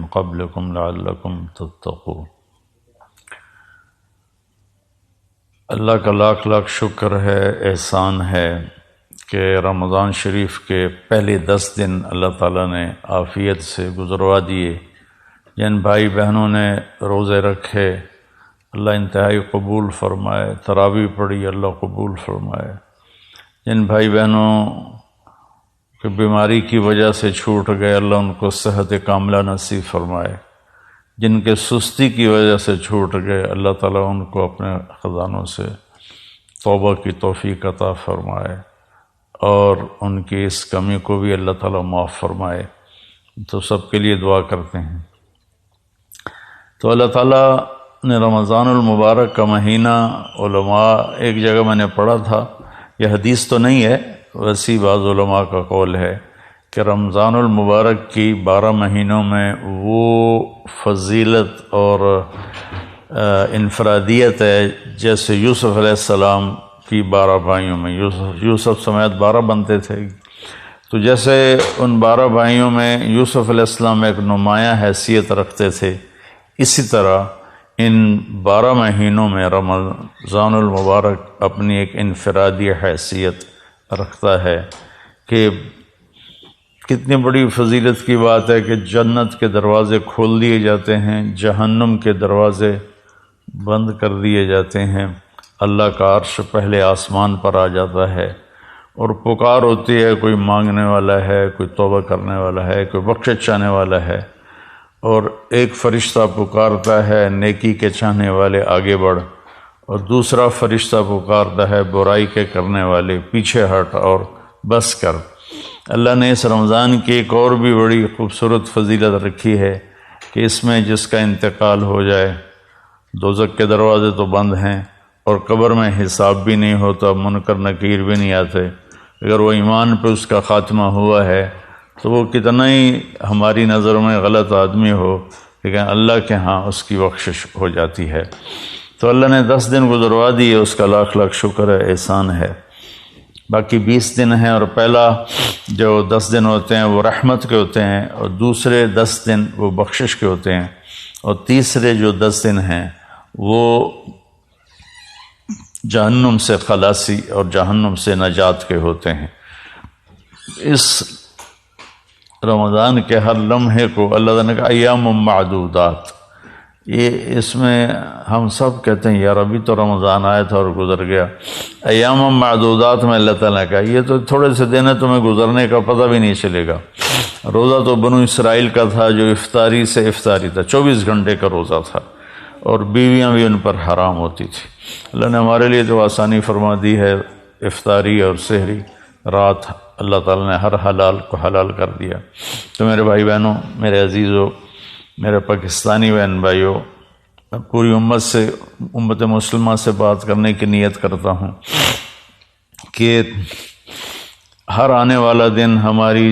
من قبلكم لعلكم تتقون۔ اللہ کا لاکھ لاکھ شکر ہے، احسان ہے کہ رمضان شریف کے پہلے 10 دن اللہ تعالیٰ نے عافیت سے گزروا دیے۔ جن بھائی بہنوں نے روزے رکھے اللہ انتہائی قبول فرمائے، تراویح پڑھی اللہ قبول فرمائے۔ جن بھائی بہنوں کی بیماری کی وجہ سے چھوٹ گئے اللہ ان کو صحت کاملہ نصیب فرمائے۔ جن کے سستی کی وجہ سے چھوٹ گئے اللہ تعالیٰ ان کو اپنے خزانوں سے توبہ کی توفیق عطا فرمائے اور ان کی اس کمی کو بھی اللہ تعالیٰ معاف فرمائے۔ تو سب کے لیے دعا کرتے ہیں۔ تو اللہ تعالیٰ نے رمضان المبارک کا مہینہ، علماء ایک جگہ میں نے پڑھا تھا، یہ حدیث تو نہیں ہے، ویسی بعض علماء کا قول ہے کہ رمضان المبارک کی 12 مہینوں میں وہ فضیلت اور انفرادیت ہے جیسے یوسف علیہ السلام کی 12 بھائیوں میں، یوسف سمیت 12 بنتے تھے، تو جیسے ان 12 بھائیوں میں یوسف علیہ السلام ایک نمایاں حیثیت رکھتے تھے، اسی طرح ان 12 مہینوں میں رمضان المبارک اپنی ایک انفرادی حیثیت رکھتا ہے کہ کتنی بڑی فضیلت کی بات ہے کہ جنت کے دروازے کھول دیے جاتے ہیں، جہنم کے دروازے بند کر دیے جاتے ہیں، اللہ کا عرش پہلے آسمان پر آ جاتا ہے اور پکار ہوتی ہے، کوئی مانگنے والا ہے، کوئی توبہ کرنے والا ہے، کوئی بخشش چاہنے والا ہے، اور ایک فرشتہ پکارتا ہے نیکی کے چاہنے والے آگے بڑھ، اور دوسرا فرشتہ پکارتا ہے برائی کے کرنے والے پیچھے ہٹ اور بس کر۔ اللہ نے اس رمضان کی ایک اور بھی بڑی خوبصورت فضیلت رکھی ہے کہ اس میں جس کا انتقال ہو جائے دوزخ کے دروازے تو بند ہیں اور قبر میں حساب بھی نہیں ہوتا، منکر نکیر بھی نہیں آتے، اگر وہ ایمان پہ اس کا خاتمہ ہوا ہے تو وہ کتنا ہی ہماری نظر میں غلط آدمی ہو لیکن اللہ کے ہاں اس کی بخشش ہو جاتی ہے۔ تو اللہ نے 10 دن گزروا دیے، اس کا لاکھ لاکھ شکر ہے، احسان ہے۔ باقی 20 دن ہیں، اور پہلا جو 10 دن ہوتے ہیں وہ رحمت کے ہوتے ہیں، اور دوسرے 10 دن وہ بخشش کے ہوتے ہیں، اور تیسرے جو 10 دن ہیں وہ جہنم سے خلاصی اور جہنم سے نجات کے ہوتے ہیں۔ اس رمضان کے ہر لمحے کو اللہ تعالیٰ نے کہا ایام معدودات، یہ اس میں ہم سب کہتے ہیں یار ابھی تو رمضان آیا تھا اور گزر گیا، ایام معدودات میں اللہ تعالیٰ نے کہا یہ تو تھوڑے سے دن ہے، تمہیں گزرنے کا پتہ بھی نہیں چلے گا۔ روزہ تو بنو اسرائیل کا تھا جو افطاری سے افطاری تھا، 24 گھنٹے کا روزہ تھا، اور بیویاں بھی ان پر حرام ہوتی تھی۔ اللہ نے ہمارے لیے تو آسانی فرما دی ہے، افطاری اور سحری رات اللہ تعالیٰ نے ہر حلال کو حلال کر دیا۔ تو میرے بھائی بہنوں، میرے عزیزوں، میرے پاکستانی بہن بھائیوں، میں پوری امت مسلمہ سے بات کرنے کی نیت کرتا ہوں کہ ہر آنے والا دن ہماری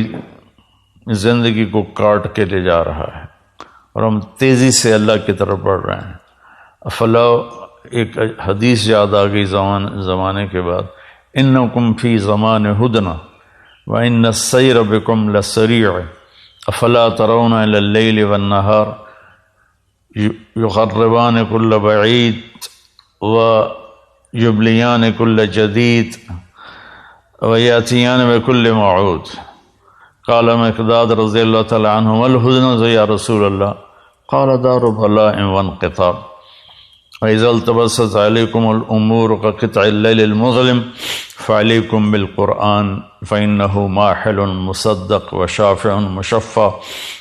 زندگی کو کاٹ کے لے جا رہا ہے اور ہم تیزی سے اللہ کی طرف بڑھ رہے ہیں۔ افلا ایک حدیث یاد آ گئی زمانے کے بعد، انکم فی زمان ہدنا وان السیر بکم لسریع افلا ترون الی اللیل والنہار یقربان کل بعید ویبلیان کل جدید ویاتیان بکل موعود۔ قال مقداد رضی اللہ تعالی عنہ والہدنہ یا رسول اللہ، قال دار بلاء وانقطاع وإذا التبست عليكم الأمور كقطع الليل المظلم فعليكم بالقرآن فإنه ماحل مصدق وشافع مشفع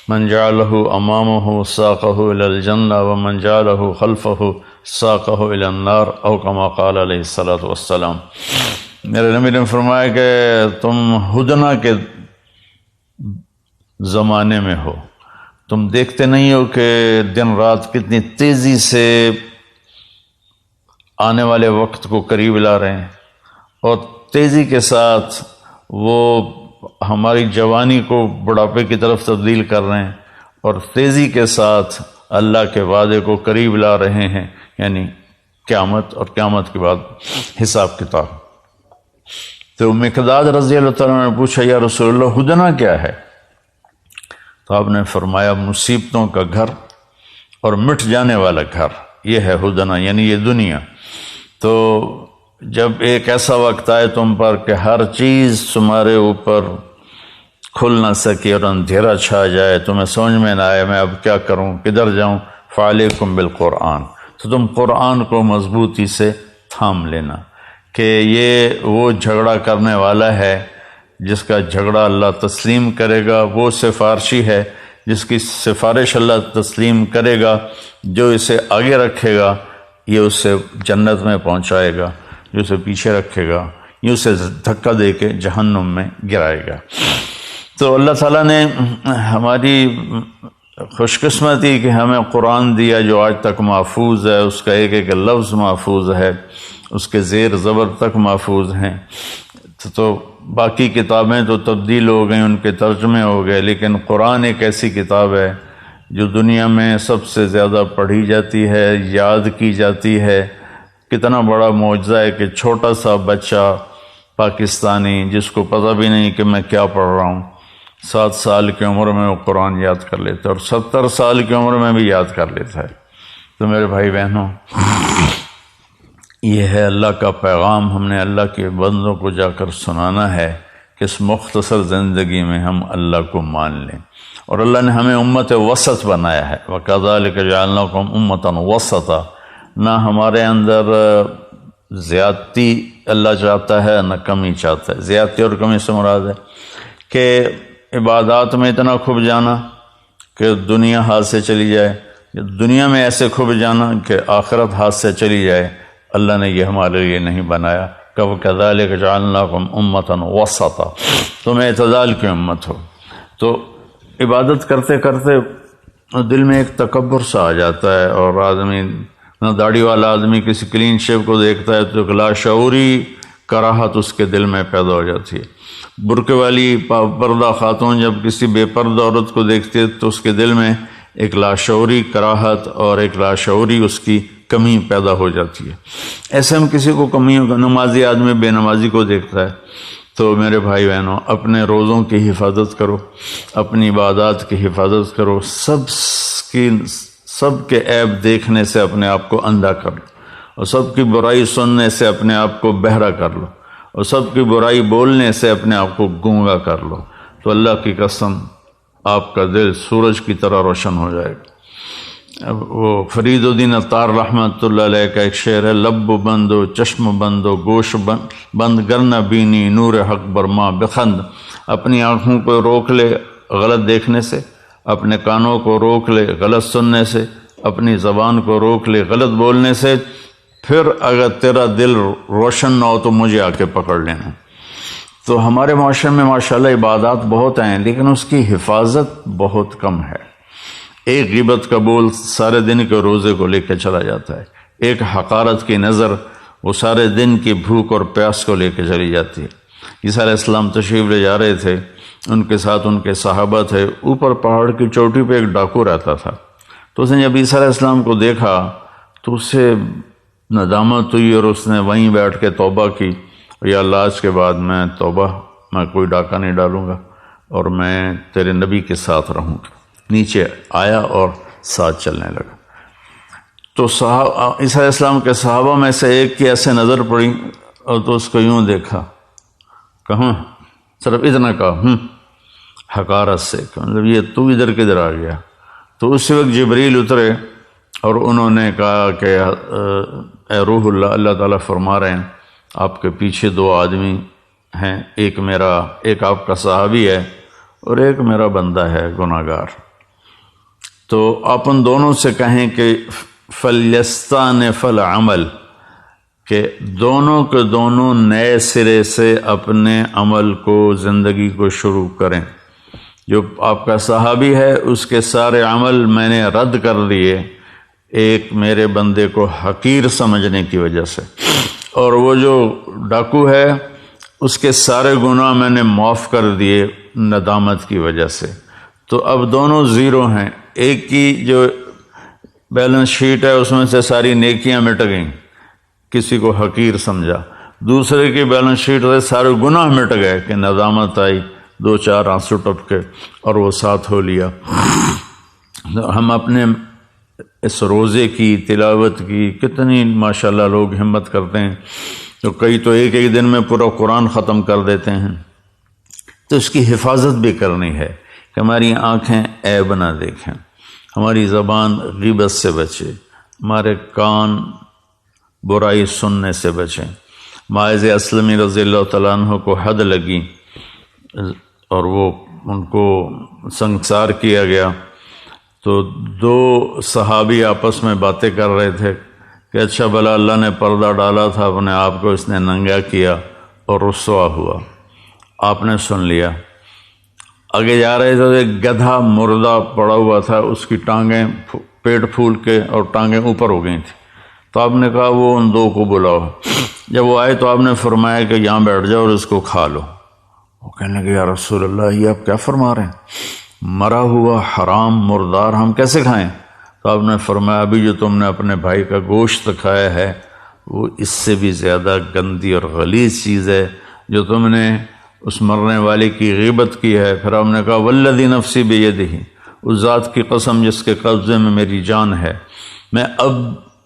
من جعله أمامه ساقه إلى الجنة ومن جعله خلفه ساقه إلى النار أو كما قال عليه الصلاة والسلام۔ میرے نبی نے فرمایا کہ تم ہدنہ کے زمانے میں ہو، تم دیکھتے نہیں ہو کہ دن رات کتنی تیزی سے آنے والے وقت کو قریب لا رہے ہیں، اور تیزی کے ساتھ وہ ہماری جوانی کو بڑھاپے کی طرف تبدیل کر رہے ہیں، اور تیزی کے ساتھ اللہ کے وعدے کو قریب لا رہے ہیں، یعنی قیامت، اور قیامت کے بعد حساب کتاب۔ تو مقداد رضی اللہ تعالیٰ نے پوچھا یا رسول اللہ ہدنہ کیا ہے؟ تو آپ نے فرمایا مصیبتوں کا گھر اور مٹ جانے والا گھر یہ ہے ہدنا، یعنی یہ دنیا۔ تو جب ایک ایسا وقت آئے تم پر کہ ہر چیز تمہارے اوپر کھل نہ سکے اور اندھیرا چھا جائے، تمہیں سمجھ میں نہ آئے میں اب کیا کروں، کدھر جاؤں، فعلیکم بالقرآن، تو تم قرآن کو مضبوطی سے تھام لینا کہ یہ وہ جھگڑا کرنے والا ہے جس کا جھگڑا اللہ تسلیم کرے گا، وہ سفارشی ہے جس کی سفارش اللہ تسلیم کرے گا، جو اسے آگے رکھے گا یہ اسے جنت میں پہنچائے گا، جو اسے پیچھے رکھے گا یہ اسے دھکا دے کے جہنم میں گرائے گا۔ تو اللہ تعالیٰ نے ہماری خوش قسمتی کہ ہمیں قرآن دیا جو آج تک محفوظ ہے، اس کا ایک ایک لفظ محفوظ ہے، اس کے زیر زبر تک محفوظ ہیں۔ تو باقی کتابیں تو تبدیل ہو گئیں، ان کے ترجمے ہو گئے، لیکن قرآن ایک ایسی کتاب ہے جو دنیا میں سب سے زیادہ پڑھی جاتی ہے، یاد کی جاتی ہے۔ کتنا بڑا معجزہ ہے کہ چھوٹا سا بچہ پاکستانی جس کو پتہ بھی نہیں کہ میں کیا پڑھ رہا ہوں، 7 سال کی عمر میں وہ قرآن یاد کر لیتا ہے، اور 70 سال کی عمر میں بھی یاد کر لیتا ہے۔ تو میرے بھائی بہنوں، یہ ہے اللہ کا پیغام، ہم نے اللہ کے بندوں کو جا کر سنانا ہے کہ اس مختصر زندگی میں ہم اللہ کو مان لیں۔ اور اللہ نے ہمیں امت وسط بنایا ہے، وَكَذَلِكَ جَعَلْنَاكُمْ أُمَّةً وَسَطًا، نہ ہمارے اندر زیادتی اللہ چاہتا ہے نہ کمی چاہتا ہے۔ زیادتی اور کمی سے مراد ہے کہ عبادات میں اتنا کھب جانا کہ دنیا ہاتھ سے چلی جائے، یا دنیا میں ایسے کھب جانا کہ آخرت ہاتھ سے چلی جائے، اللہ نے یہ ہمارے لیے نہیں بنایا۔ كَذَلِكَ جَعَلْنَاكُمْ أُمَّةً وَسَطًا، تم اعتدال کی امت ہو۔ تو عبادت کرتے کرتے دل میں ایک تکبر سا آ جاتا ہے، اور آدمی نہ داڑھی والا آدمی کسی کلین شیو کو دیکھتا ہے تو ایک لاشعوری کراہت اس کے دل میں پیدا ہو جاتی ہے۔ برقع والی پردہ خاتون جب کسی بے پردہ عورت کو دیکھتی ہے تو اس کے دل میں ایک لاشعوری کراہت اور ایک لاشعوری اس کی کمی پیدا ہو جاتی ہے۔ ایسے ہم کسی کو کمیوں کا، نمازی آدمی بے نمازی کو دیکھتا ہے۔ تو میرے بھائی بہنوں، اپنے روزوں کی حفاظت کرو، اپنی عبادات کی حفاظت کرو، سب کے عیب دیکھنے سے اپنے آپ کو اندھا کر لو، اور سب کی برائی سننے سے اپنے آپ کو بہرا کر لو، اور سب کی برائی بولنے سے اپنے آپ کو گونگا کر لو، تو اللہ کی قسم آپ کا دل سورج کی طرح روشن ہو جائے گا۔ اب وہ فرید الدین عطار رحمۃ اللہ علیہ کا ایک شعر ہے، لب بندو چشم بندو گوش بند گرنہ بینی نور حق برما بخند، اپنی آنکھوں کو روک لے غلط دیکھنے سے، اپنے کانوں کو روک لے غلط سننے سے، اپنی زبان کو روک لے غلط بولنے سے، پھر اگر تیرا دل روشن نہ ہو تو مجھے آ کے پکڑ لینا۔ تو ہمارے معاشرے میں ماشاءاللہ عبادات بہت ہیں، لیکن اس کی حفاظت بہت کم ہے۔ ایک غیبت کا بول سارے دن کے روزے کو لے کے چلا جاتا ہے، ایک حقارت کی نظر وہ سارے دن کی بھوک اور پیاس کو لے کے چلی جاتی ہے۔ عیسیٰ علیہ السلام تشریف لے جا رہے تھے، ان کے ساتھ ان کے صحابہ تھے، اوپر پہاڑ کی چوٹی پہ ایک ڈاکو رہتا تھا۔ تو اس نے جب عیسیٰ علیہ السلام کو دیکھا تو اسے ندامت ہوئی، اور اس نے وہیں بیٹھ کے توبہ کی، یا اللہ آج کے بعد میں توبہ، میں کوئی ڈاکہ نہیں ڈالوں گا، اور میں تیرے نبی کے ساتھ رہوں گا۔ نیچے آیا اور ساتھ چلنے لگا۔ تو عیسیٰ علیہ السلام کے صحابہ میں سے ایک کی ایسے نظر پڑی، اور تو اس کو یوں دیکھا، کہاں صرف اتنا کہا حقارت سے، مطلب یہ تو ادھر کدھر آ گیا۔ تو اس وقت جبریل اترے اور انہوں نے کہا کہ اے روح اللہ، اللہ تعالیٰ فرما رہے ہیں آپ کے پیچھے 2 آدمی ہیں، ایک آپ کا صحابی ہے اور ایک میرا بندہ ہے گناہگار۔ تو آپ ان دونوں سے کہیں کہ فَلْيَسْتَأْنِفَ الْعَمَلَ، کہ دونوں کے دونوں نئے سرے سے اپنے عمل کو، زندگی کو شروع کریں۔ جو آپ کا صحابی ہے اس کے سارے عمل میں نے رد کر دیے ایک میرے بندے کو حقیر سمجھنے کی وجہ سے، اور وہ جو ڈاکو ہے اس کے سارے گناہ میں نے معاف کر دیے ندامت کی وجہ سے۔ تو اب دونوں زیرو ہیں، ایک کی جو بیلنس شیٹ ہے اس میں سے ساری نیکیاں مٹ گئیں، کسی کو حقیر سمجھا، دوسرے کی بیلنس شیٹ سے سارے گناہ مٹ گئے کہ ندامت آئی، دو چار آنسو ٹپکے اور وہ ساتھ ہو لیا۔ ہم اپنے اس روزے کی تلاوت کی کتنی ماشاءاللہ لوگ ہمت کرتے ہیں، تو کئی تو ایک ایک دن میں پورا قرآن ختم کر دیتے ہیں۔ تو اس کی حفاظت بھی کرنی ہے کہ ہماری آنکھیں عیب نہ دیکھیں، ہماری زبان غیبت سے بچے، ہمارے کان برائی سننے سے بچیں۔ معاذ اسلمی رضی اللہ تعالیٰ عنہ کو حد لگی اور وہ ان کو سنگسار کیا گیا، تو دو صحابی آپس میں باتیں کر رہے تھے کہ اچھا بھلا اللہ نے پردہ ڈالا تھا، اپنے آپ کو اس نے ننگا کیا اور رسوا ہوا، آپ نے سن لیا۔ آگے جا رہے تھے، ایک گدھا مردہ پڑا ہوا تھا، اس کی ٹانگیں پیٹ پھول کے اور ٹانگیں اوپر ہو گئی تھیں، تو آپ نے کہا وہ ان دو کو بلاؤ۔ جب وہ آئے تو آپ نے فرمایا کہ یہاں بیٹھ جاؤ اور اس کو کھا لو۔ وہ کہنے لگے یا رسول اللہ یہ آپ کیا فرما رہے ہیں، مرا ہوا حرام مردار ہم کیسے کھائیں؟ تو آپ نے فرمایا ابھی جو تم نے اپنے بھائی کا گوشت کھایا ہے وہ اس سے بھی زیادہ گندی اور غلیظ چیز ہے جو تم نے اس مرنے والے کی غیبت کی ہے۔ پھر آپ نے کہا والذی نفسی بیدہ، اس ذات کی قسم جس کے قبضے میں میری جان ہے، میں اب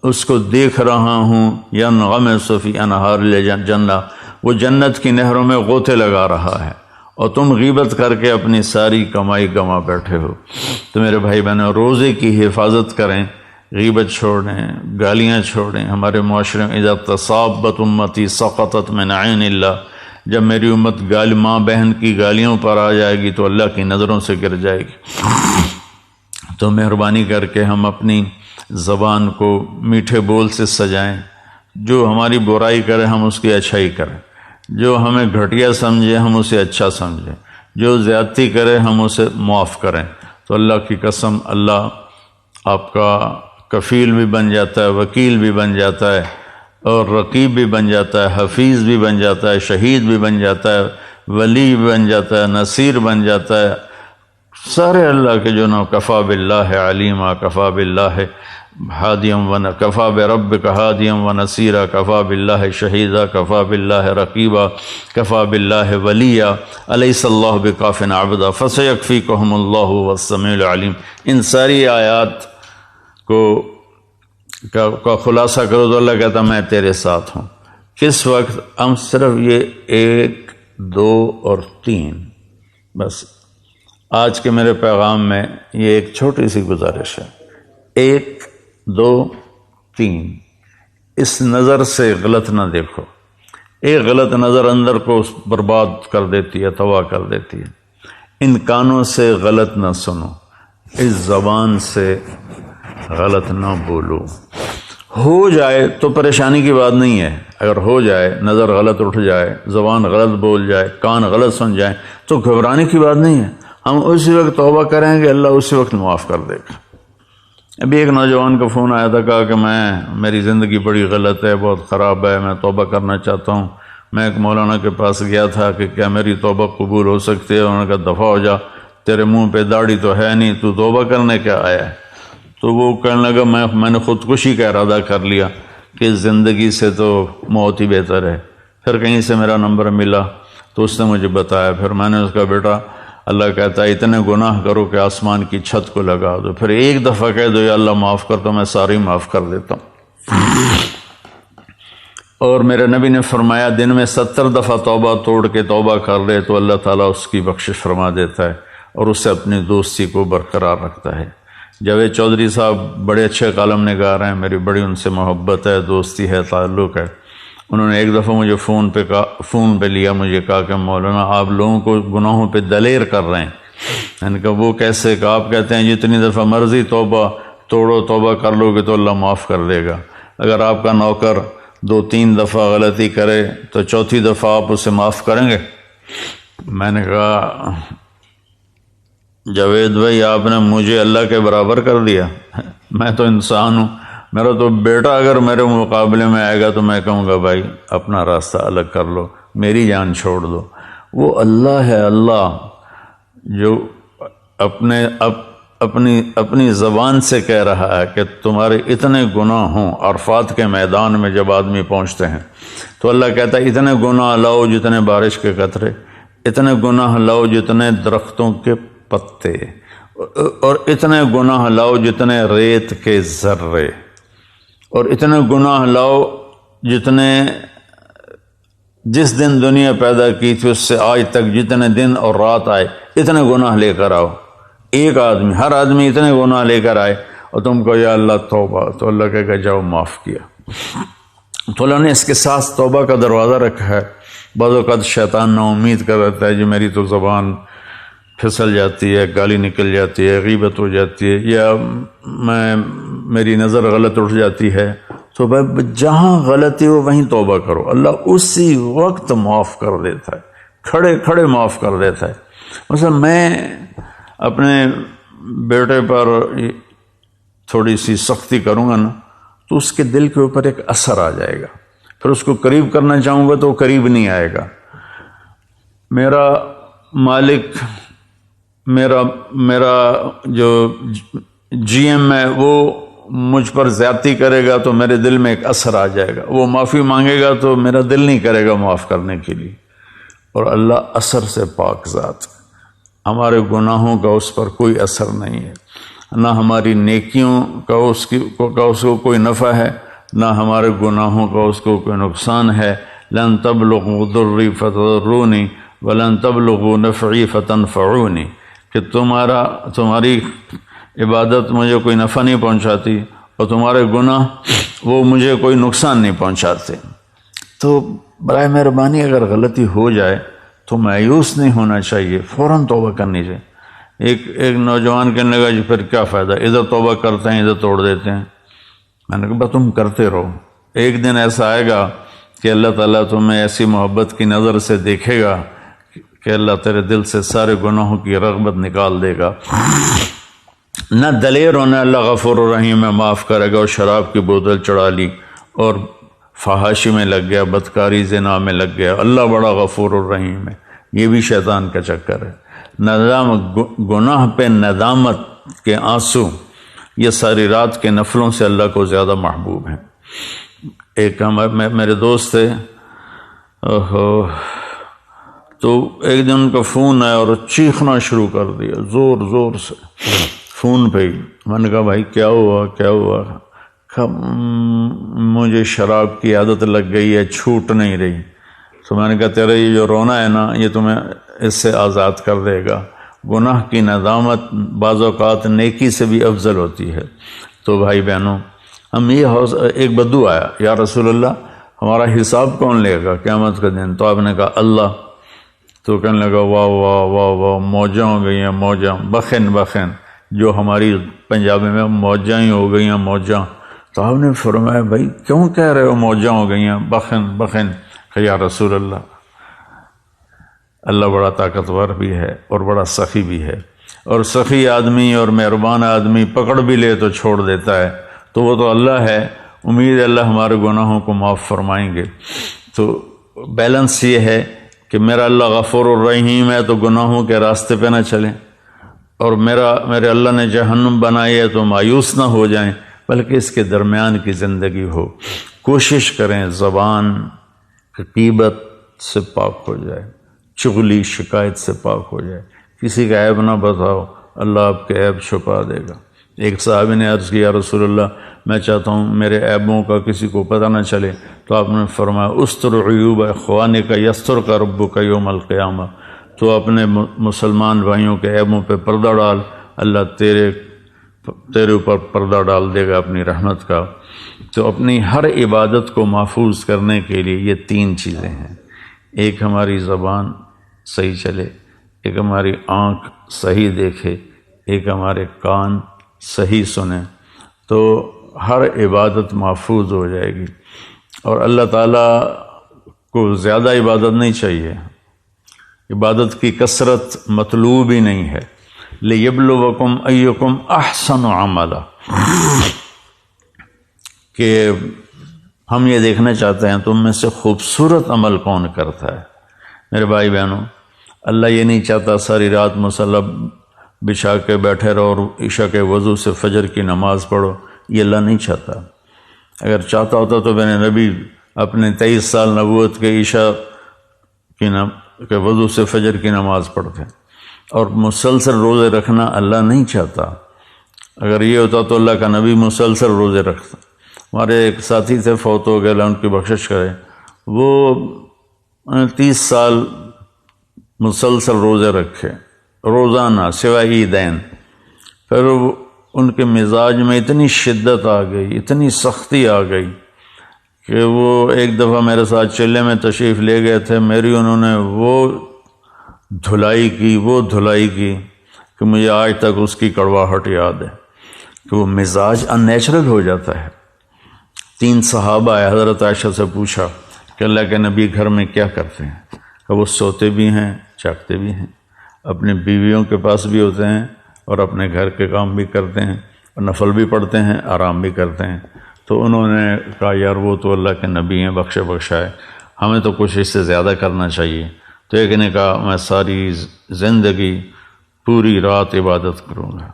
اس کو دیکھ رہا ہوں ینغمس فی انہار الجنہ، وہ جنت کی نہروں میں غوطے لگا رہا ہے، اور تم غیبت کر کے اپنی ساری کمائی گما بیٹھے ہو۔ تو میرے بھائی بہنوں، روزے کی حفاظت کریں، غیبت چھوڑیں، گالیاں چھوڑیں۔ ہمارے معاشرے میں اذا تصابت امتی سقطت من عین اللہ، جب میری امت ماں بہن کی گالیوں پر آ جائے گی تو اللہ کی نظروں سے گر جائے گی۔ تو مہربانی کر کے ہم اپنی زبان کو میٹھے بول سے سجائیں، جو ہماری برائی کرے ہم اس کی اچھائی کریں، جو ہمیں گھٹیا سمجھے ہم اسے اچھا سمجھیں، جو زیادتی کرے ہم اسے معاف کریں۔ تو اللہ کی قسم اللہ آپ کا کفیل بھی بن جاتا ہے، وکیل بھی بن جاتا ہے، اور رقیب بھی بن جاتا ہے، حفیظ بھی بن جاتا ہے، شہید بھی بن جاتا ہے، ولی بھی بن جاتا ہے، نصیر بن جاتا ہے، سارے اللہ کے جو نام کفا باللہ علیما، کفا باللہ ہادیم و کفا بربک ہادیم و نصیرا، کفا باللہ شہیدا، کفا باللہ رقیبا، کفا باللہ ولیا، الیس اللہ بکاف عبدا فسیکفیکہم اللہ هو السمیع العلیم۔ ان ساری آیات کا خلاصہ کرو تو اللہ کہتا میں تیرے ساتھ ہوں۔ کس وقت؟ ہم صرف یہ 1 2 اور 3، بس آج کے میرے پیغام میں یہ ایک چھوٹی سی گزارش ہے، 1 2 3۔ اس نظر سے غلط نہ دیکھو، ایک غلط نظر اندر کو برباد کر دیتی ہے، تباہ کر دیتی ہے۔ ان کانوں سے غلط نہ سنو، اس زبان سے غلط نہ بولو۔ ہو جائے تو پریشانی کی بات نہیں ہے، اگر ہو جائے، نظر غلط اٹھ جائے، زبان غلط بول جائے، کان غلط سن جائیں تو گھبرانے کی بات نہیں ہے، ہم اسی وقت توبہ کریں گے، اللہ اسی وقت معاف کر دے گا۔ ابھی ایک نوجوان کا فون آیا تھا، کہا کہ میری زندگی بڑی غلط ہے، بہت خراب ہے، میں توبہ کرنا چاہتا ہوں۔ میں ایک مولانا کے پاس گیا تھا کہ کیا میری توبہ قبول ہو سکتی ہے؟ انہوں نے کہا دفع ہو جا، تیرے منہ پہ داڑھی تو ہے نہیں، تو توبہ کرنے کیا آیا ہے؟ تو وہ کہنے لگا میں نے خودکشی کا ارادہ کر لیا کہ زندگی سے تو موت ہی بہتر ہے۔ پھر کہیں سے میرا نمبر ملا تو اس نے مجھے بتایا، پھر میں نے اس کا بیٹا اللہ کہتا ہے اتنے گناہ کرو کہ آسمان کی چھت کو لگا دو، پھر ایک دفعہ کہہ دو یا اللہ معاف کر، تو میں ساری معاف کر دیتا ہوں۔ اور میرے نبی نے فرمایا دن میں 70 دفعہ توبہ توڑ کے توبہ کر لے تو اللہ تعالیٰ اس کی بخشش فرما دیتا ہے اور اس سے اپنی دوستی کو برقرار رکھتا ہے۔ جاوید چودھری صاحب بڑے اچھے کالم نگار ہیں، میری بڑی ان سے محبت ہے، دوستی ہے، تعلق ہے۔ انہوں نے ایک دفعہ مجھے فون پہ لیا، مجھے کہا کہ مولانا آپ لوگوں کو گناہوں پہ دلیر کر رہے ہیں۔ میں نے کہا وہ کیسے؟ کہ آپ کہتے ہیں جتنی دفعہ مرضی توبہ توڑو، توبہ کر لو گے تو اللہ معاف کر دے گا۔ اگر آپ کا نوکر 2-3 دفعہ غلطی کرے تو چوتھی دفعہ آپ اسے معاف کریں گے؟ میں نے کہا جاوید بھائی آپ نے مجھے اللہ کے برابر کر دیا، میں تو انسان ہوں، میرا تو بیٹا اگر میرے مقابلے میں آئے گا تو میں کہوں گا بھائی اپنا راستہ الگ کر لو، میری جان چھوڑ دو۔ وہ اللہ ہے، اللہ جو اپنی زبان سے کہہ رہا ہے کہ تمہارے اتنے گناہ ہوں۔ عرفات کے میدان میں جب آدمی پہنچتے ہیں تو اللہ کہتا ہے اتنے گناہ لاؤ جتنے بارش کے قطرے، اتنے گناہ لاؤ جتنے درختوں کے پتے، اور اتنے گناہ لاؤ جتنے ریت کے ذرے، اور اتنے گناہ لاؤ جتنے جس دن دنیا پیدا کی تھی اس سے آج تک جتنے دن اور رات آئے اتنے گناہ لے کر آؤ۔ ایک آدمی، ہر آدمی اتنے گناہ لے کر آئے، اور تم کو یا اللہ توبہ، تو اللہ کہے گا جاؤ معاف کیا۔ تو اللہ نے اس کے ساتھ توبہ کا دروازہ رکھا ہے۔ بعض اوقات شیطان نا امید کر رہتا ہے جی میری تو زبان پھسل جاتی ہے، گالی نکل جاتی ہے، غیبت ہو جاتی ہے، یا میری نظر غلط اٹھ جاتی ہے، تو بھائی جہاں غلطی ہو وہیں توبہ کرو، اللہ اسی وقت معاف کر دیتا ہے، کھڑے کھڑے معاف کر دیتا ہے۔ مثلا میں اپنے بیٹے پر تھوڑی سی سختی کروں گا نا تو اس کے دل کے اوپر ایک اثر آ جائے گا، پھر اس کو قریب کرنا چاہوں گا تو وہ قریب نہیں آئے گا۔ میرا مالک، میرا جو جی ایم ہے وہ مجھ پر زیادتی کرے گا تو میرے دل میں ایک اثر آ جائے گا، وہ معافی مانگے گا تو میرا دل نہیں کرے گا معاف کرنے کے لیے۔ اور اللہ اثر سے پاک ذات، ہمارے گناہوں کا اس پر کوئی اثر نہیں ہے، نہ ہماری نیکیوں کا اس کو کوئی نفع ہے، نہ ہمارے گناہوں کا اس کو کوئی نقصان ہے۔ لن تبلغوا ضری فتضرونی ولن تبلغوا نفعی فتنفعونی، کہ تمہاری عبادت مجھے کوئی نفع نہیں پہنچاتی اور تمہارے گناہ وہ مجھے کوئی نقصان نہیں پہنچاتے۔ تو برائے مہربانی اگر غلطی ہو جائے تو مایوس نہیں ہونا چاہیے، فوراً توبہ کرنی چاہیے۔ ایک نوجوان کہنے لگا جی پھر کیا فائدہ، ادھر توبہ کرتے ہیں ادھر توڑ دیتے ہیں۔ میں نے کہا تم کرتے رہو، ایک دن ایسا آئے گا کہ اللہ تعالیٰ تمہیں ایسی محبت کی نظر سے دیکھے گا کہ اللہ تیرے دل سے سارے گناہوں کی رغبت نکال دے گا۔ نہ دلیر ہونا، اللہ غفور الرحیم ہے، معاف کرے گا، اور شراب کی بوتل چڑھا لی اور فحاشی میں لگ گیا، بدکاری زنا میں لگ گیا، اللہ بڑا غفور الرحیم ہے، یہ بھی شیطان کا چکر ہے۔ گناہ پہ ندامت کے آنسو یہ ساری رات کے نفلوں سے اللہ کو زیادہ محبوب ہیں۔ ایک میرے دوست تھے، تو ایک دن ان کا فون آیا اور چیخنا شروع کر دیا زور زور سے فون پہ ہی۔ میں نے کہا بھائی کیا ہوا کیا ہوا؟ مجھے شراب کی عادت لگ گئی ہے، چھوٹ نہیں رہی۔ تو میں نے کہا تیرا یہ جو رونا ہے نا یہ تمہیں اس سے آزاد کر دے گا۔ گناہ کی ندامت بعض اوقات نیکی سے بھی افضل ہوتی ہے۔ تو بھائی بہنوں، ہم ایک بدو آیا، یا رسول اللہ ہمارا حساب کون لے گا قیامت کا دن؟ تو آپ نے کہا اللہ۔ تو کہنے لگا واہ واہ واہ واہ، موجاں ہو گئی ہیں موجاں، بخن بخن، جو ہماری پنجابی میں موجاں ہی ہو گئی ہیں موجاں۔ تو آپ نے فرمایا بھائی کیوں کہہ رہے ہو موجاں ہو گئی ہیں بخن بخن؟ کہ یا رسول اللہ بڑا طاقتور بھی ہے اور بڑا سخی بھی ہے، اور سخی آدمی اور مہربان آدمی پکڑ بھی لے تو چھوڑ دیتا ہے، تو وہ تو اللہ ہے، امید ہے اللہ ہمارے گناہوں کو معاف فرمائیں گے۔ تو بیلنس یہ ہے کہ میرا اللہ غفور الرحیم ہے تو گناہوں کے راستے پہ نہ چلیں، اور میرے اللہ نے جہنم بنائی ہے تو مایوس نہ ہو جائیں، بلکہ اس کے درمیان کی زندگی ہو۔ کوشش کریں زبان غیبت سے پاک ہو جائے، چغلی شکایت سے پاک ہو جائے، کسی کا عیب نہ بتاؤ، اللہ آپ کے عیب چھپا دے گا۔ ایک صحابی نے عرض کیا رسول اللہ میں چاہتا ہوں میرے عیبوں کا کسی کو پتہ نہ چلے، تو آپ نے فرمایا استر عیوب اخوانک یسترک ربک یوم القیامہ، تو اپنے مسلمان بھائیوں کے عیبوں پہ پردہ ڈال، اللہ تیرے اوپر پردہ ڈال دے گا اپنی رحمت کا۔ تو اپنی ہر عبادت کو محفوظ کرنے کے لیے یہ تین چیزیں ہیں، ایک ہماری زبان صحیح چلے، ایک ہماری آنکھ صحیح دیکھے، ایک ہمارے کان صحیح سنیں، تو ہر عبادت محفوظ ہو جائے گی۔ اور اللہ تعالیٰ کو زیادہ عبادت نہیں چاہیے، عبادت کی کثرت مطلوب ہی نہیں ہے۔ لِيَبْلُوَكُمْ أَيُّكُمْ أَحْسَنُ عَمَلًا، کہ ہم یہ دیکھنا چاہتے ہیں تم میں سے خوبصورت عمل کون کرتا ہے۔ میرے بھائی بہنوں، اللہ یہ نہیں چاہتا ساری رات مصلی بچھا کے بیٹھے رہو اور عشاء کے وضو سے فجر کی نماز پڑھو، یہ اللہ نہیں چاہتا۔ اگر چاہتا ہوتا تو میں نے نبی اپنے 23 سال نبوت کے عشاء کی کہ وضو سے فجر کی نماز پڑھتے. اور مسلسل روزے رکھنا اللہ نہیں چاہتا. اگر یہ ہوتا تو اللہ کا نبی مسلسل روزے رکھتا. ہمارے ایک ساتھی تھے، فوت ہو گئے، اللہ ان کی بخشش کرے، وہ 30 سال مسلسل روزے رکھے روزانہ سوائے عیدین. پھر ان کے مزاج میں اتنی شدت آ گئی، اتنی سختی آ گئی کہ وہ ایک دفعہ میرے ساتھ چلے میں تشریف لے گئے تھے. میری انہوں نے وہ دھلائی کی کہ مجھے آج تک اس کی کڑواہٹ یاد ہے کہ وہ مزاج ان نیچرل ہو جاتا ہے. 3 صحابہ آئے، حضرت عائشہ سے پوچھا کہ اللہ کے نبی گھر میں کیا کرتے ہیں؟ کہ وہ سوتے بھی ہیں، جاگتے بھی ہیں، اپنی بیویوں کے پاس بھی ہوتے ہیں اور اپنے گھر کے کام بھی کرتے ہیں اور نفل بھی پڑھتے ہیں، آرام بھی کرتے ہیں. تو انہوں نے کہا یار وہ تو اللہ کے نبی ہیں، بخشائے، ہمیں تو کچھ اس سے زیادہ کرنا چاہیے. تو ایک نے کہا میں ساری زندگی پوری رات عبادت کروں گا.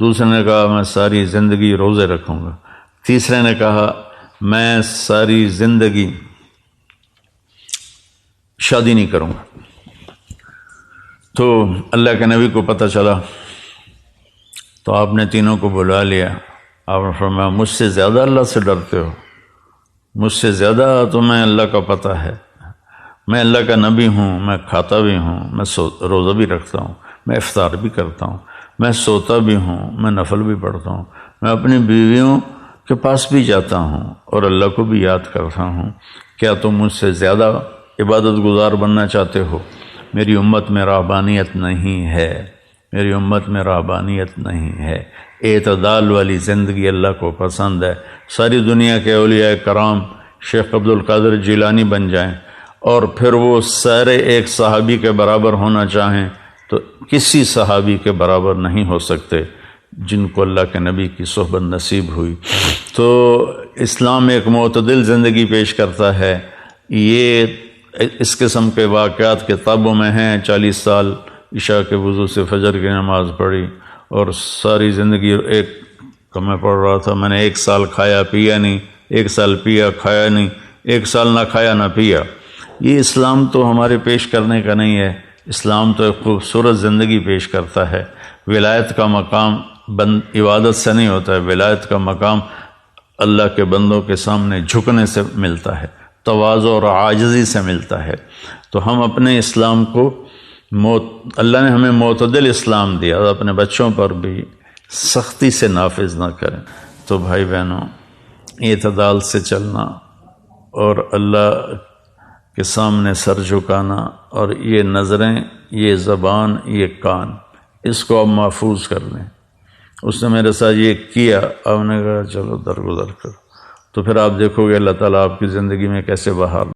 دوسرے نے کہا میں ساری زندگی روزے رکھوں گا. تیسرے نے کہا میں ساری زندگی شادی نہیں کروں گا. تو اللہ کے نبی کو پتہ چلا تو آپ نے تینوں کو بلا لیا. آپ نے فرمایا مجھ سے زیادہ اللہ سے ڈرتے ہو، مجھ سے زیادہ تمہیں اللہ کا پتہ ہے. میں اللہ کا نبی ہوں، میں کھاتا بھی ہوں، میں روزہ بھی رکھتا ہوں، میں افطار بھی کرتا ہوں، میں سوتا بھی ہوں، میں نفل بھی پڑھتا ہوں، میں اپنی بیویوں کے پاس بھی جاتا ہوں اور اللہ کو بھی یاد کرتا ہوں. کیا تم مجھ سے زیادہ عبادت گزار بننا چاہتے ہو؟ میری امت میں رہبانیت نہیں ہے، میری امت میں رہبانیت نہیں ہے. اعتدال والی زندگی اللہ کو پسند ہے. ساری دنیا کے اولیاء کرام شیخ عبد القادر جیلانی بن جائیں اور پھر وہ سارے ایک صحابی کے برابر ہونا چاہیں تو کسی صحابی کے برابر نہیں ہو سکتے جن کو اللہ کے نبی کی صحبت نصیب ہوئی. تو اسلام ایک معتدل زندگی پیش کرتا ہے. یہ اس قسم کے واقعات کتابوں میں ہیں. 40 سال عشاء کے وضو سے فجر کی نماز پڑھی اور ساری زندگی ایک میں پڑھ رہا تھا، میں نے 1 سال کھایا پیا نہیں، 1 سال پیا کھایا نہیں، 1 سال نہ کھایا نہ پیا. یہ اسلام تو ہمارے پیش کرنے کا نہیں ہے. اسلام تو ایک خوبصورت زندگی پیش کرتا ہے. ولایت کا مقام عبادت سے نہیں ہوتا ہے، ولایت کا مقام اللہ کے بندوں کے سامنے جھکنے سے ملتا ہے، تواضع اور عاجزی سے ملتا ہے. تو ہم اپنے اسلام کو اللہ نے ہمیں معتدل اسلام دیا، اپنے بچوں پر بھی سختی سے نافذ نہ کریں. تو بھائی بہنوں، اعتدال سے چلنا اور اللہ کے سامنے سر جھکانا اور یہ نظریں، یہ زبان، یہ کان، اس کو آپ محفوظ کر لیں. اس نے میرے ساتھ یہ کیا، آپ نے کہا چلو درگزر کرو، تو پھر آپ دیکھو گے اللہ تعالیٰ آپ کی زندگی میں کیسے بہار